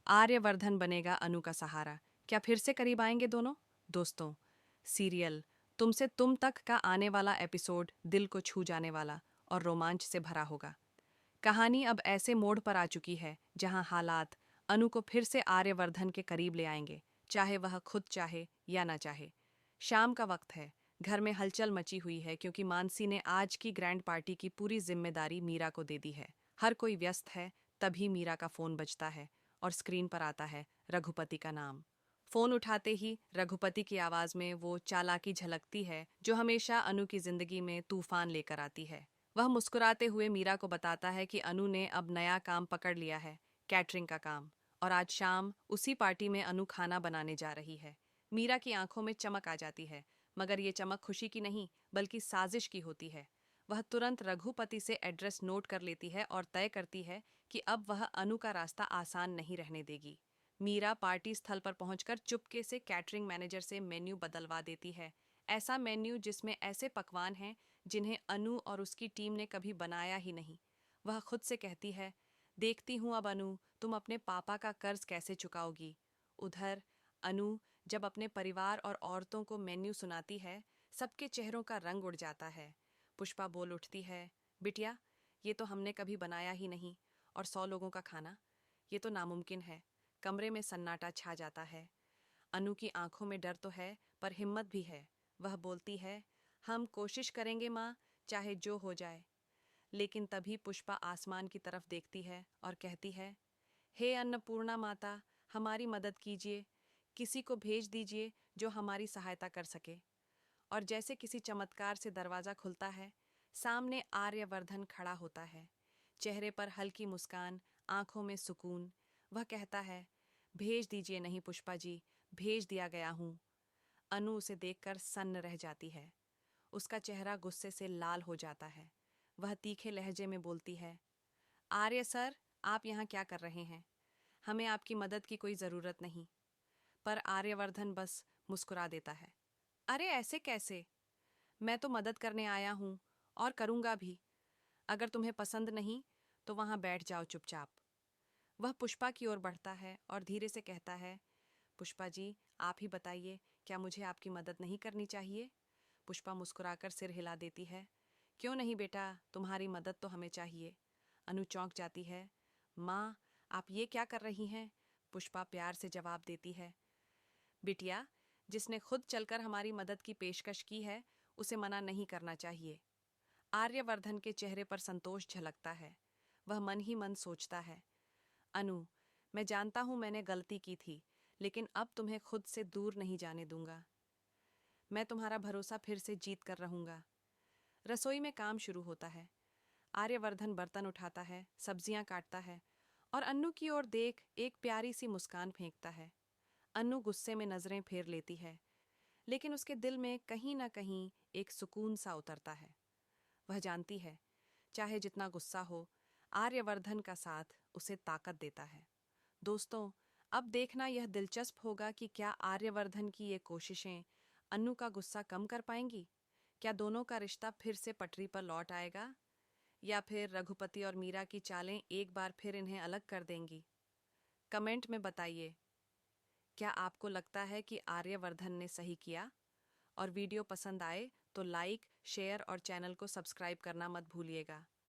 आर्यवर्धन बनेगा अनु का सहारा। क्या फिर से करीब आएंगे दोनों? दोस्तों, सीरियल तुमसे तुम तक का आने वाला एपिसोड दिल को छू जाने वाला और रोमांच से भरा होगा। कहानी अब ऐसे मोड़ पर आ चुकी है जहां हालात अनु को फिर से आर्यवर्धन के करीब ले आएंगे, चाहे वह खुद चाहे या ना चाहे। शाम का वक्त है। घर में हलचल मची हुई है क्योंकि मानसी ने आज की ग्रैंड पार्टी की पूरी जिम्मेदारी मीरा को दे दी है। हर कोई व्यस्त है, तभी मीरा का फोन बजता है और स्क्रीन पर आता है रघुपति का नाम। फोन उठाते ही रघुपति की आवाज में वो चालाकी झलकती है जो हमेशा अनु की जिंदगी में तूफान लेकर आती है। वह मुस्कुराते हुए मीरा को बताता है कि अनु ने अब नया काम पकड़ लिया है, कैटरिंग का काम, और आज शाम उसी पार्टी में अनु खाना बनाने जा रही है। मीरा की आंखों में चमक आ जाती है, मगर ये चमक खुशी की नहीं बल्कि साजिश की होती है। वह तुरंत रघुपति से एड्रेस नोट कर लेती है और तय करती है कि अब वह अनु का रास्ता आसान नहीं रहने देगी। मीरा पार्टी स्थल पर पहुंचकर चुपके से कैटरिंग मैनेजर से मेन्यू बदलवा देती है। ऐसा मेन्यू जिसमें ऐसे पकवान हैं जिन्हें अनु और उसकी टीम ने कभी बनाया ही नहीं। वह खुद से कहती है, देखती हूँ अब अनु, तुम अपने पापा का कर्ज कैसे चुकाओगी। उधर अनु जब अपने परिवार और औरतों को मेन्यू सुनाती है, सबके चेहरों का रंग उड़ जाता है। पुष्पा बोल उठती है, बिटिया, ये तो हमने कभी बनाया ही नहीं, और 100 लोगों का खाना, ये तो नामुमकिन है। कमरे में सन्नाटा छा जाता है। अनु की आंखों में डर तो है पर हिम्मत भी है। वह बोलती है, हम कोशिश करेंगे माँ, चाहे जो हो जाए। लेकिन तभी पुष्पा आसमान की तरफ देखती है और कहती है, हे अन्नपूर्णा माता, हमारी मदद कीजिए, किसी को भेज दीजिए जो हमारी सहायता कर सके। और जैसे किसी चमत्कार से दरवाजा खुलता है, सामने आर्यवर्धन खड़ा होता है। चेहरे पर हल्की मुस्कान, आंखों में सुकून। वह कहता है, भेज दीजिए नहीं पुष्पा जी, भेज दिया गया हूं। अनु उसे देखकर सन्न रह जाती है। उसका चेहरा गुस्से से लाल हो जाता है। वह तीखे लहजे में बोलती है, आर्य सर, आप यहाँ क्या कर रहे हैं? हमें आपकी मदद की कोई ज़रूरत नहीं। पर आर्यवर्धन बस मुस्कुरा देता है। अरे ऐसे कैसे? मैं तो मदद करने आया हूँ और करूँगा भी। अगर तुम्हें पसंद नहीं तो वहाँ बैठ जाओ चुपचाप। वह पुष्पा की ओर बढ़ता है और धीरे से कहता है, पुष्पा जी, आप ही बताइए, क्या मुझे आपकी मदद नहीं करनी चाहिए? पुष्पा मुस्कुराकर सिर हिला देती है, क्यों नहीं बेटा, तुम्हारी मदद तो हमें चाहिए। अनु चौंक जाती है। माँ, आप ये क्या कर रही हैं? पुष्पा प्यार से जवाब देती है, बिटिया, जिसने खुद चलकर हमारी मदद की पेशकश की है, उसे मना नहीं करना चाहिए। आर्यवर्धन के चेहरे पर संतोष झलकता है। वह मन ही मन सोचता है, अनु, मैं जानता हूं मैंने गलती की थी, लेकिन अब तुम्हें खुद से दूर नहीं जाने दूंगा। मैं तुम्हारा भरोसा फिर से जीत कर रहूंगा। रसोई में काम शुरू होता है। आर्यवर्धन बर्तन उठाता है, सब्जियां काटता है और अन्नू की ओर देख एक प्यारी सी मुस्कान फेंकता है। अन्नू गुस्से में नजरें फेर लेती है, लेकिन उसके दिल में कहीं ना कहीं एक सुकून सा उतरता है। वह जानती है, चाहे जितना गुस्सा हो, आर्यवर्धन का साथ उसे ताकत देता है। दोस्तों, अब देखना यह दिलचस्प होगा कि क्या आर्यवर्धन की ये कोशिशें अन्नू का गुस्सा कम कर पाएंगी? क्या दोनों का रिश्ता फिर से पटरी पर लौट आएगा, या फिर रघुपति और मीरा की चालें एक बार फिर इन्हें अलग कर देंगी? कमेंट में बताइए, क्या आपको लगता है कि आर्यवर्धन ने सही किया? और वीडियो पसंद आए तो लाइक, शेयर और चैनल को सब्सक्राइब करना मत भूलिएगा।